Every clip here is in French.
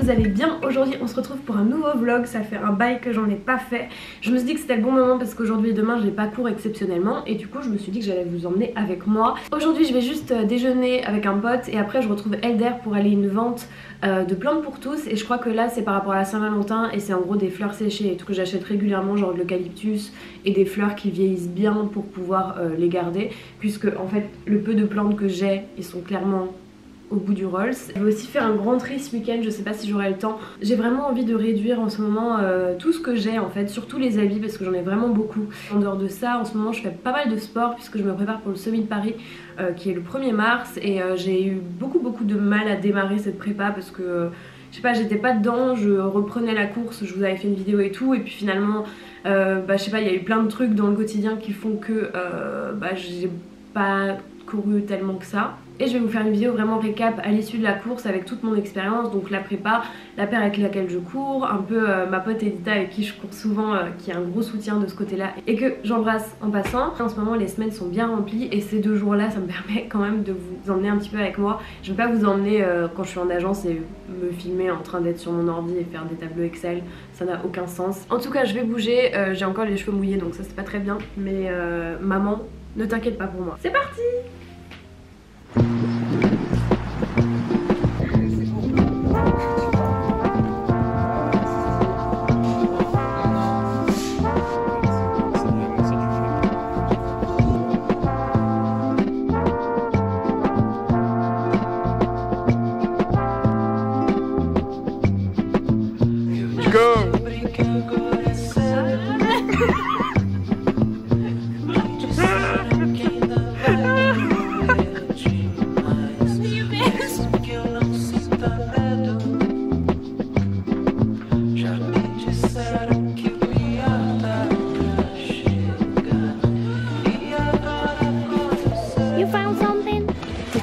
vous allez bien. Aujourd'hui on se retrouve pour un nouveau vlog, ça fait un bail que j'en ai pas fait. Je me suis dit que c'était le bon moment parce qu'aujourd'hui et demain j'ai pas cours exceptionnellement et du coup je me suis dit que j'allais vous emmener avec moi. Aujourd'hui je vais juste déjeuner avec un pote et après je retrouve Elder pour aller à une vente de plantes pour tous, et je crois que là c'est par rapport à la Saint-Valentin et c'est en gros des fleurs séchées et tout que j'achète régulièrement, genre de l'eucalyptus et des fleurs qui vieillissent bien pour pouvoir les garder, puisque en fait le peu de plantes que j'ai ils sont clairement au bout du Rolls. Je vais aussi faire un grand tri ce week-end, je sais pas si j'aurai le temps. J'ai vraiment envie de réduire en ce moment tout ce que j'ai en fait, surtout les habits parce que j'en ai vraiment beaucoup. En dehors de ça, en ce moment je fais pas mal de sport puisque je me prépare pour le Semi de Paris qui est le 1er mars et j'ai eu beaucoup de mal à démarrer cette prépa parce que je sais pas, j'étais pas dedans, je reprenais la course, je vous avais fait une vidéo et tout, et puis finalement je sais pas, il y a eu plein de trucs dans le quotidien qui font que j'ai pas couru tellement que ça. Et je vais vous faire une vidéo vraiment récap à l'issue de la course avec toute mon expérience, donc la prépa, la paire avec laquelle je cours, un peu ma pote Edita avec qui je cours souvent, qui est un gros soutien de ce côté là et que j'embrasse en passant. En ce moment les semaines sont bien remplies et ces 2 jours là ça me permet quand même de vous emmener un petit peu avec moi. Je ne vais pas vous emmener quand je suis en agence et me filmer en train d'être sur mon ordi et faire des tableaux Excel, ça n'a aucun sens. En tout cas je vais bouger, j'ai encore les cheveux mouillés donc ça c'est pas très bien, mais maman ne t'inquiète pas pour moi. C'est parti!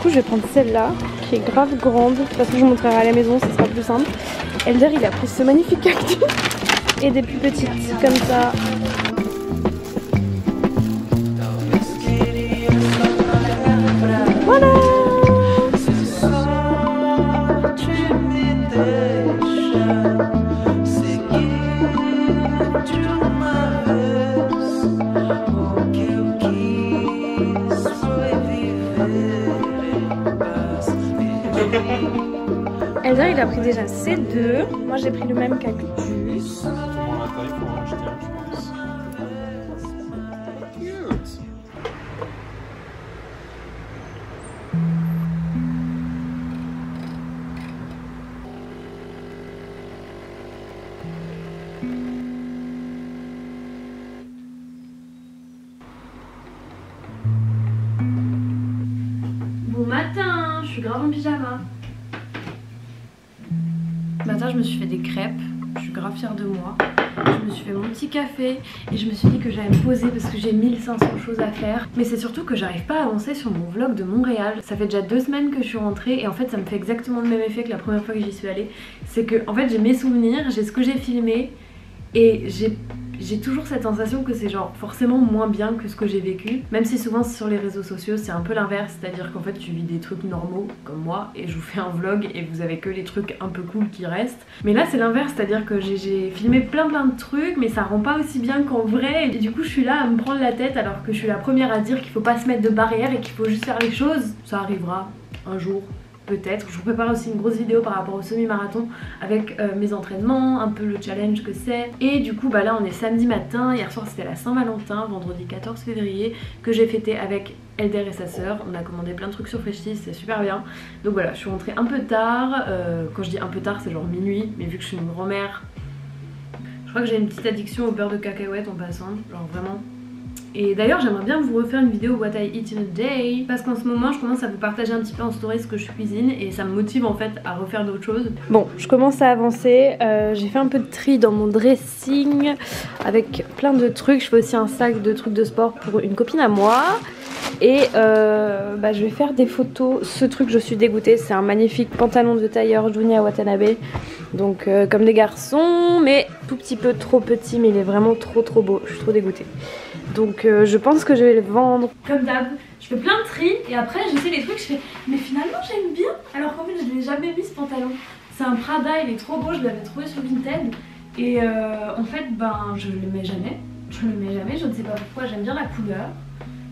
Je vais prendre celle-là qui est grave grande parce que je vous montrerai à la maison, ça sera plus simple. Elder il a pris ce magnifique cactus et des plus petites comme ça. Voilà. Elder il a pris déjà ces 2, moi j'ai pris le même cactus. Bon matin, je suis grave en pyjama. Ce matin je me suis fait des crêpes, je suis grave fière de moi. Je me suis fait mon petit café et je me suis dit que j'allais me poser parce que j'ai 1500 choses à faire. Mais c'est surtout que j'arrive pas à avancer sur mon vlog de Montréal. Ça fait déjà 2 semaines que je suis rentrée et en fait ça me fait exactement le même effet que la première fois que j'y suis allée. C'est que en fait j'ai mes souvenirs, j'ai ce que j'ai filmé et j'ai toujours cette sensation que c'est genre forcément moins bien que ce que j'ai vécu. Même si souvent sur les réseaux sociaux c'est un peu l'inverse, c'est-à-dire qu'en fait tu vis des trucs normaux comme moi et je vous fais un vlog et vous avez que les trucs un peu cool qui restent. Mais là c'est l'inverse, c'est-à-dire que j'ai filmé plein de trucs mais ça rend pas aussi bien qu'en vrai et du coup je suis là à me prendre la tête alors que je suis la première à dire qu'il faut pas se mettre de barrières et qu'il faut juste faire les choses. Ça arrivera un jour. Peut-être. Je vous prépare aussi une grosse vidéo par rapport au semi-marathon avec mes entraînements, un peu le challenge que c'est. Et du coup là on est samedi matin, hier soir c'était la Saint-Valentin, vendredi 14 février que j'ai fêté avec Elder et sa sœur. On a commandé plein de trucs sur Freshly, c'est super bien. Donc voilà, je suis rentrée un peu tard, quand je dis un peu tard c'est genre minuit, mais vu que je suis une grand-mère, je crois que j'ai une petite addiction au beurre de cacahuète en passant, genre vraiment. Et d'ailleurs j'aimerais bien vous refaire une vidéo What I Eat in a Day parce qu'en ce moment je commence à vous partager un petit peu en story ce que je cuisine et ça me motive en fait à refaire d'autres choses. Bon, je commence à avancer, j'ai fait un peu de tri dans mon dressing avec plein de trucs. Je fais aussi un sac de trucs de sport pour une copine à moi. Et je vais faire des photos. Ce truc je suis dégoûtée, c'est un magnifique pantalon de tailleur Junya Watanabe. Donc comme des garçons, mais tout petit peu trop petit, mais il est vraiment trop beau. Je suis trop dégoûtée. Donc je pense que je vais le vendre. Comme d'hab, je fais plein de tri et après j'essaie les trucs, je fais mais finalement j'aime bien. Alors qu'en fait je l'ai jamais mis ce pantalon. C'est un Prada, il est trop beau, je l'avais trouvé sur Vinted. Et en fait, ben, je le mets jamais. Je ne sais pas pourquoi, j'aime bien la couleur.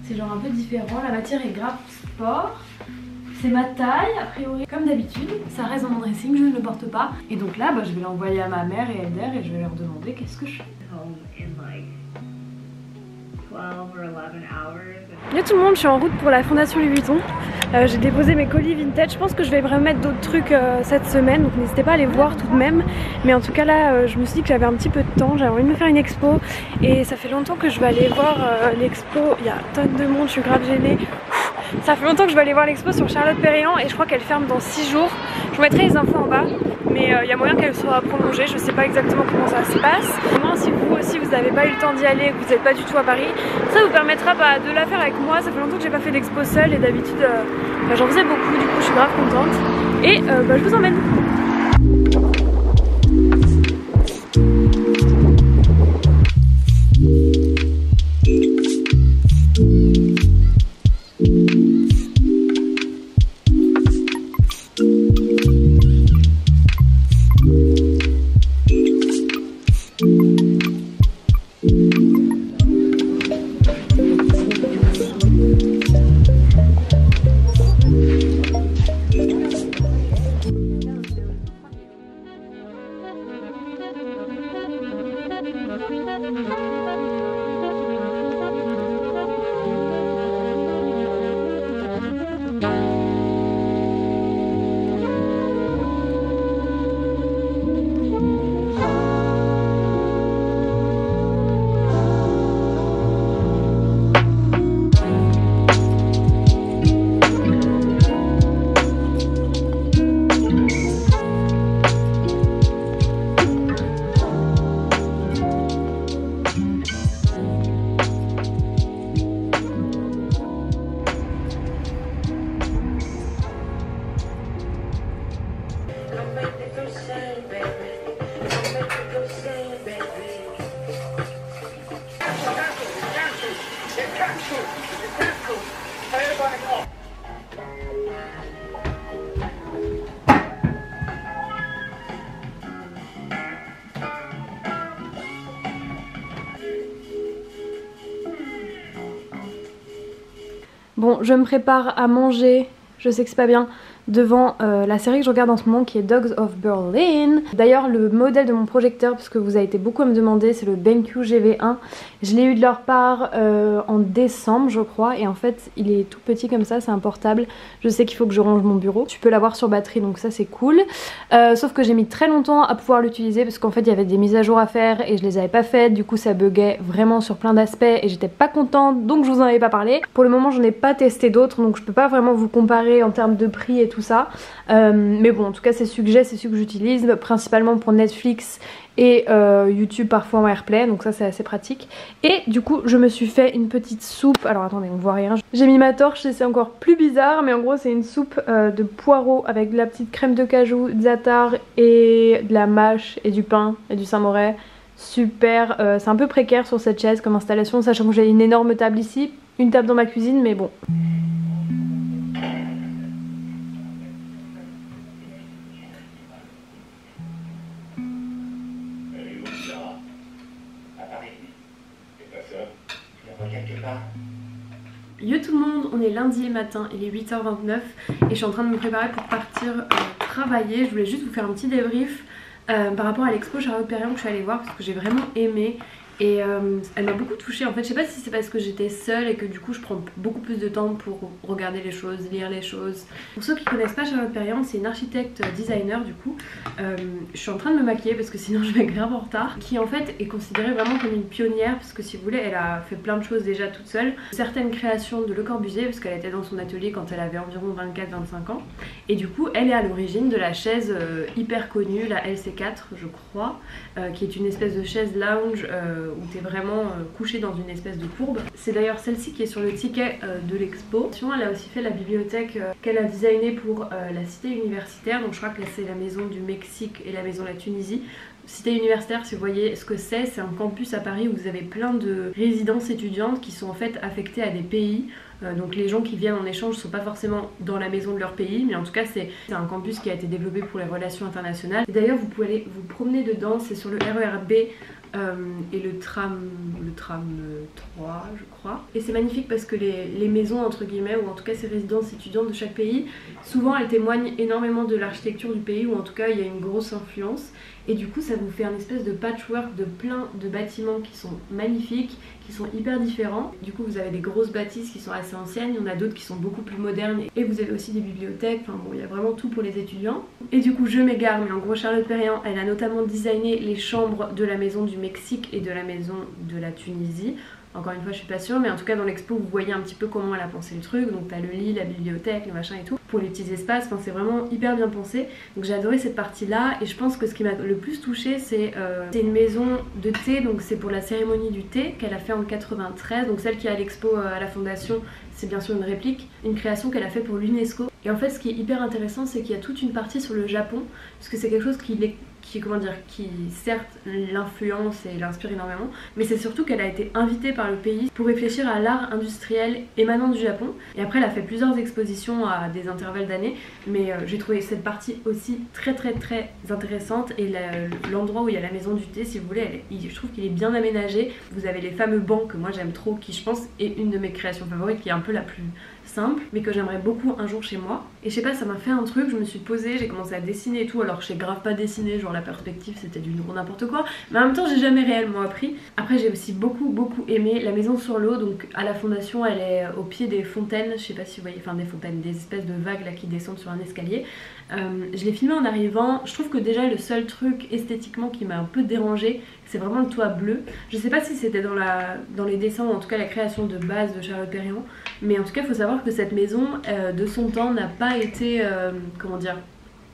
C'est genre un peu différent, la matière est grave sport. C'est ma taille, a priori. Comme d'habitude, ça reste dans mon dressing, je ne le porte pas. Et donc là, bah, je vais l'envoyer à ma mère et Elder et je vais leur demander qu'est-ce que je fais. Yo tout le monde, je suis en route pour la Fondation Louis Vuitton. J'ai déposé mes colis vintage. Je pense que je vais remettre d'autres trucs cette semaine, donc n'hésitez pas à aller voir tout de même. Mais en tout cas là, je me suis dit que j'avais un petit peu de temps, j'avais envie de me faire une expo. Et ça fait longtemps que je vais aller voir l'expo. Il y a tonnes de monde, je suis grave gênée. Ça fait longtemps que je vais aller voir l'expo sur Charlotte Perriand et je crois qu'elle ferme dans 6 jours. Je vous mettrai les infos en bas, mais il y a moyen qu'elle soit prolongée, je sais pas exactement comment ça se passe. Vraiment, si vous aussi vous n'avez pas eu le temps d'y aller, que vous n'êtes pas du tout à Paris, ça vous permettra de la faire avec moi. Ça fait longtemps que j'ai pas fait d'expo seule et d'habitude j'en faisais beaucoup, du coup je suis grave contente. Et je vous emmène. Bon, je me prépare à manger, je sais que c'est pas bien, devant la série que je regarde en ce moment qui est Dogs of Berlin. D'ailleurs le modèle de mon projecteur, parce que vous avez été beaucoup à me demander, c'est le BenQ GV1. Je l'ai eu de leur part en décembre je crois, et en fait il est tout petit comme ça, c'est un portable. Je sais qu'il faut que je range mon bureau. Tu peux l'avoir sur batterie donc ça c'est cool. Sauf que j'ai mis très longtemps à pouvoir l'utiliser parce qu'en fait il y avait des mises à jour à faire et je les avais pas faites. Du coup ça buguait vraiment sur plein d'aspects et j'étais pas contente, donc je vous en avais pas parlé. Pour le moment j'en ai pas testé d'autres, donc je peux pas vraiment vous comparer en termes de prix et tout ça. Mais bon en tout cas c'est celui que j'ai, c'est celui que j'utilise principalement pour Netflix et YouTube parfois en AirPlay, donc ça c'est assez pratique. Et du coup je me suis fait une petite soupe. Alors attendez, on voit rien, j'ai mis ma torche et c'est encore plus bizarre, mais en gros c'est une soupe de poireaux avec de la petite crème de cajou, za'atar et de la mâche et du pain et du Saint-Moré. Super, c'est un peu précaire sur cette chaise comme installation, sachant que j'ai une énorme table ici, une table dans ma cuisine, mais bon. Yo tout le monde, on est lundi matin, il est 8h29 et je suis en train de me préparer pour partir travailler. Je voulais juste vous faire un petit débrief par rapport à l'expo Charlotte Perriand que je suis allée voir parce que j'ai vraiment aimé. Et elle m'a beaucoup touchée en fait. Je sais pas si c'est parce que j'étais seule et que du coup je prends beaucoup plus de temps pour regarder les choses, lire les choses. Pour ceux qui connaissent pas Charlotte Perriand, c'est une architecte designer du coup. Je suis en train de me maquiller parce que sinon je vais grave en retard. Qui en fait est considérée vraiment comme une pionnière parce que si vous voulez elle a fait plein de choses déjà toute seule. Certaines créations de Le Corbusier parce qu'elle était dans son atelier quand elle avait environ 24-25 ans. Et du coup elle est à l'origine de la chaise hyper connue, la LC4 je crois, qui est une espèce de chaise lounge où tu es vraiment couché dans une espèce de courbe. C'est d'ailleurs celle-ci qui est sur le ticket de l'expo. Elle a aussi fait la bibliothèque qu'elle a designée pour la cité universitaire, donc je crois que c'est la maison du Mexique et la maison de la Tunisie. Cité universitaire, si vous voyez ce que c'est un campus à Paris où vous avez plein de résidences étudiantes qui sont en fait affectées à des pays. Donc les gens qui viennent en échange ne sont pas forcément dans la maison de leur pays, mais en tout cas c'est un campus qui a été développé pour les relations internationales. D'ailleurs vous pouvez aller vous promener dedans, c'est sur le RER B et le tram 3 je crois. Et c'est magnifique parce que les maisons entre guillemets, ou en tout cas ces résidences étudiantes de chaque pays, souvent elles témoignent énormément de l'architecture du pays, ou en tout cas il y a une grosse influence. Et du coup ça vous fait un espèce de patchwork de plein de bâtiments qui sont magnifiques, qui sont hyper différents. Du coup vous avez des grosses bâtisses qui sont assez anciennes, il y en a d'autres qui sont beaucoup plus modernes, et vous avez aussi des bibliothèques, enfin bon il y a vraiment tout pour les étudiants. Et du coup je m'égare, mais en gros Charlotte Perriand elle a notamment designé les chambres de la maison du Mexique et de la maison de la Tunisie. Encore une fois je suis pas sûre, mais en tout cas dans l'expo vous voyez un petit peu comment elle a pensé le truc. Donc t'as le lit, la bibliothèque, le machin et tout, pour les petits espaces, enfin c'est vraiment hyper bien pensé. Donc j'ai adoré cette partie là, et je pense que ce qui m'a le plus touchée c'est une maison de thé, donc c'est pour la cérémonie du thé qu'elle a fait en 93. Donc celle qui est à l'expo à la fondation, c'est bien sûr une réplique, une création qu'elle a fait pour l'UNESCO. Et en fait ce qui est hyper intéressant c'est qu'il y a toute une partie sur le Japon, parce que c'est quelque chose qui certes l'influence et l'inspire énormément, mais c'est surtout qu'elle a été invitée par le pays pour réfléchir à l'art industriel émanant du Japon. Et après elle a fait plusieurs expositions à des intervalles d'années, mais j'ai trouvé cette partie aussi très intéressante. Et l'endroit où il y a la maison du thé, si vous voulez, je trouve qu'il est bien aménagé. Vous avez les fameux bancs que moi j'aime trop, qui je pense est une de mes créations favorites, qui est un peu la plus simple, mais que j'aimerais beaucoup un jour chez moi. Et je sais pas, ça m'a fait un truc, je me suis posée, j'ai commencé à dessiner et tout, alors je sais grave pas dessiner, genre la perspective c'était du gros n'importe quoi, mais en même temps j'ai jamais réellement appris. Après j'ai aussi beaucoup aimé la maison sur l'eau, donc à la fondation elle est au pied des fontaines, je sais pas si vous voyez, enfin des fontaines, des espèces de vagues là qui descendent sur un escalier. Je l'ai filmé en arrivant, je trouve que déjà le seul truc esthétiquement qui m'a un peu dérangé, c'est vraiment le toit bleu. Je sais pas si c'était dans les dessins, ou en tout cas la création de base de Charlotte Perriand, mais en tout cas il faut savoir que cette maison de son temps n'a pas été,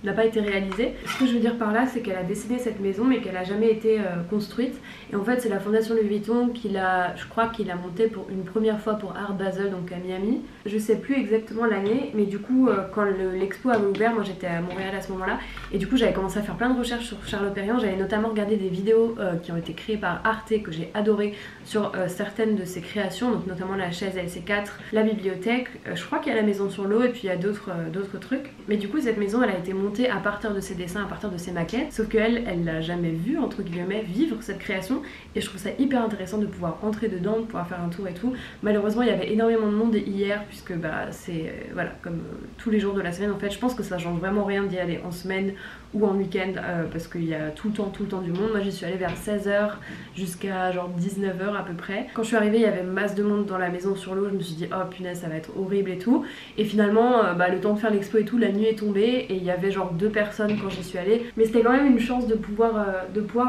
n'a pas été réalisée. Ce que je veux dire par là, c'est qu'elle a dessiné cette maison mais qu'elle a jamais été construite. Et en fait c'est la fondation Louis Vuitton je crois qu'il a monté pour une première fois pour Art Basel, donc à Miami. Je sais plus exactement l'année, mais du coup quand l'expo avait ouvert, moi j'étais à Montréal à ce moment là, et du coup j'avais commencé à faire plein de recherches sur Charlotte Perriand. J'avais notamment regardé des vidéos qui ont été créées par Arte, que j'ai adoré, sur certaines de ses créations, donc notamment la chaise LC4, la bibliothèque, je crois qu'il y a la maison sur l'eau, et puis il y a d'autres trucs. Mais du coup cette maison elle a été montée à partir de ses dessins, à partir de ses maquettes, sauf qu'elle l'a jamais vu entre guillemets vivre cette création, et je trouve ça hyper intéressant de pouvoir entrer dedans, de pouvoir faire un tour et tout. Malheureusement il y avait énormément de monde hier, puisque c'est voilà, comme tous les jours de la semaine en fait. Je pense que ça change vraiment rien d'y aller en semaine ou en week-end, parce qu'il y a tout le temps du monde. Moi j'y suis allée vers 16h jusqu'à genre 19h à peu près. Quand je suis arrivée il y avait masse de monde dans la maison sur l'eau, je me suis dit oh punaise ça va être horrible et tout, et finalement le temps de faire l'expo et tout, la nuit est tombée et il y avait genre 2 personnes quand j'y suis allée, mais c'était quand même une chance de pouvoir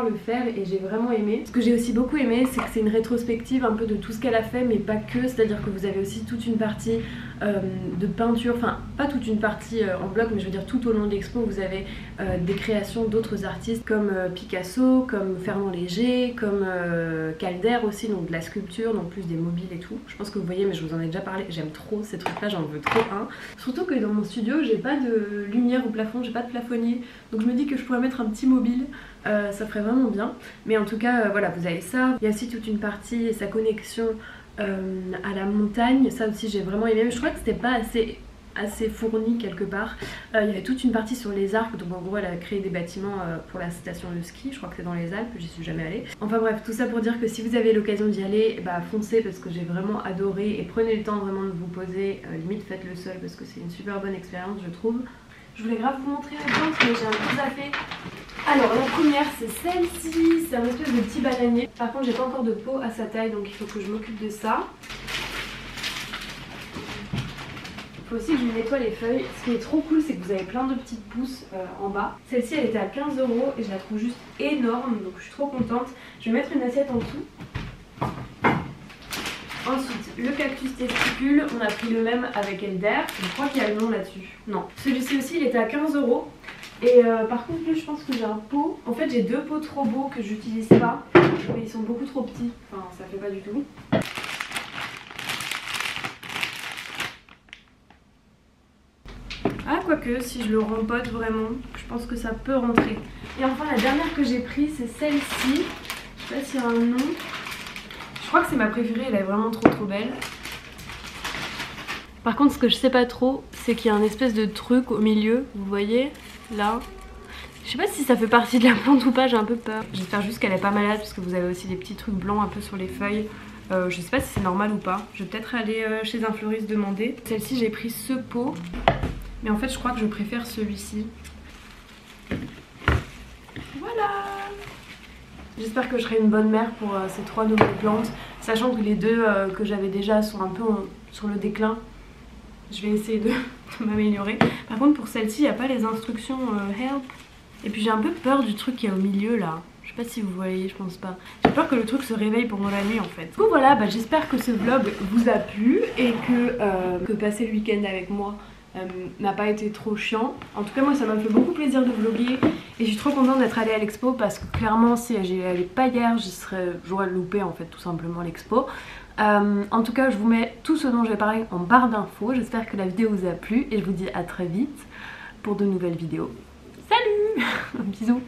le faire, et j'ai vraiment aimé. Ce que j'ai aussi beaucoup aimé, c'est que c'est une rétrospective un peu de tout ce qu'elle a fait, mais pas que, c'est à dire que vous avez aussi toute une partie de peinture, enfin pas toute une partie en bloc, mais je veux dire tout au long de l'expo vous avez des créations d'autres artistes comme Picasso, comme Fernand Léger, comme Calder aussi, donc de la sculpture, donc plus des mobiles et tout. Je pense que vous voyez, mais je vous en ai déjà parlé, j'aime trop ces trucs là, j'en veux trop un. Surtout que dans mon studio j'ai pas de lumière au plafond, j'ai pas de plafonnier, donc je me dis que je pourrais mettre un petit mobile, ça ferait vraiment bien. Mais en tout cas voilà, vous avez ça, il y a aussi toute une partie et sa connexion à la montagne, ça aussi j'ai vraiment aimé, mais je crois que c'était pas assez fourni quelque part. Il y avait toute une partie sur les arcs, donc en gros elle a créé des bâtiments pour la station de ski, je crois que c'est dans les Alpes, j'y suis jamais allée. Enfin bref, tout ça pour dire que si vous avez l'occasion d'y aller, foncez, parce que j'ai vraiment adoré, et prenez le temps vraiment de vous poser, limite faites-le seul parce que c'est une super bonne expérience je trouve. Je voulais grave vous montrer les plantes, mais j'ai un peu zappé. Alors la première c'est celle-ci, c'est un espèce de petit bananier. Par contre j'ai pas encore de pot à sa taille, donc il faut que je m'occupe de ça. Il faut aussi que je lui nettoie les feuilles. Ce qui est trop cool, c'est que vous avez plein de petites pousses en bas. Celle-ci elle était à 15 € et je la trouve juste énorme, donc je suis trop contente. Je vais mettre une assiette en dessous. Ensuite, le cactus testicule, on a pris le même avec Elder. Je crois qu'il y a le nom là-dessus. Non. Celui-ci aussi, il était à 15 €. Et par contre, là, je pense que j'ai un pot. En fait, j'ai 2 pots trop beaux que j'utilise pas. Mais ils sont beaucoup trop petits. Enfin, ça fait pas du tout. quoique si je le rempote vraiment, je pense que ça peut rentrer. Et enfin la dernière que j'ai prise c'est celle-ci. Je sais pas s'il y a un nom. Je crois que c'est ma préférée, elle est vraiment trop belle. Par contre ce que je sais pas trop c'est qu'il y a un espèce de truc au milieu, vous voyez là. Je sais pas si ça fait partie de la plante ou pas, j'ai un peu peur. J'espère juste qu'elle est pas malade parce que vous avez aussi des petits trucs blancs un peu sur les feuilles. Je sais pas si c'est normal ou pas. Je vais peut-être aller chez un fleuriste demander. Celle-ci j'ai pris ce pot. Mais en fait je crois que je préfère celui-ci. Voilà. J'espère que je serai une bonne mère pour ces 3 nouvelles plantes. Sachant que les 2 que j'avais déjà sont un peu sur le déclin. Je vais essayer de m'améliorer. Par contre pour celle-ci il n'y a pas les instructions help. Et puis j'ai un peu peur du truc qui est au milieu là. Je sais pas si vous voyez, je pense pas. J'ai peur que le truc se réveille pendant la nuit en fait. Du coup voilà, j'espère que ce vlog vous a plu et que passer le week-end avec moi n'a pas été trop chiant. En tout cas moi ça m'a fait beaucoup plaisir de vlogger et je suis trop contente d'être allée à l'expo parce que clairement si j'y allais pas hier j'aurais loupé en fait tout simplement l'expo. En tout cas je vous mets tout ce dont j'ai parlé en barre d'infos. J'espère que la vidéo vous a plu et je vous dis à très vite pour de nouvelles vidéos. Salut. Bisous.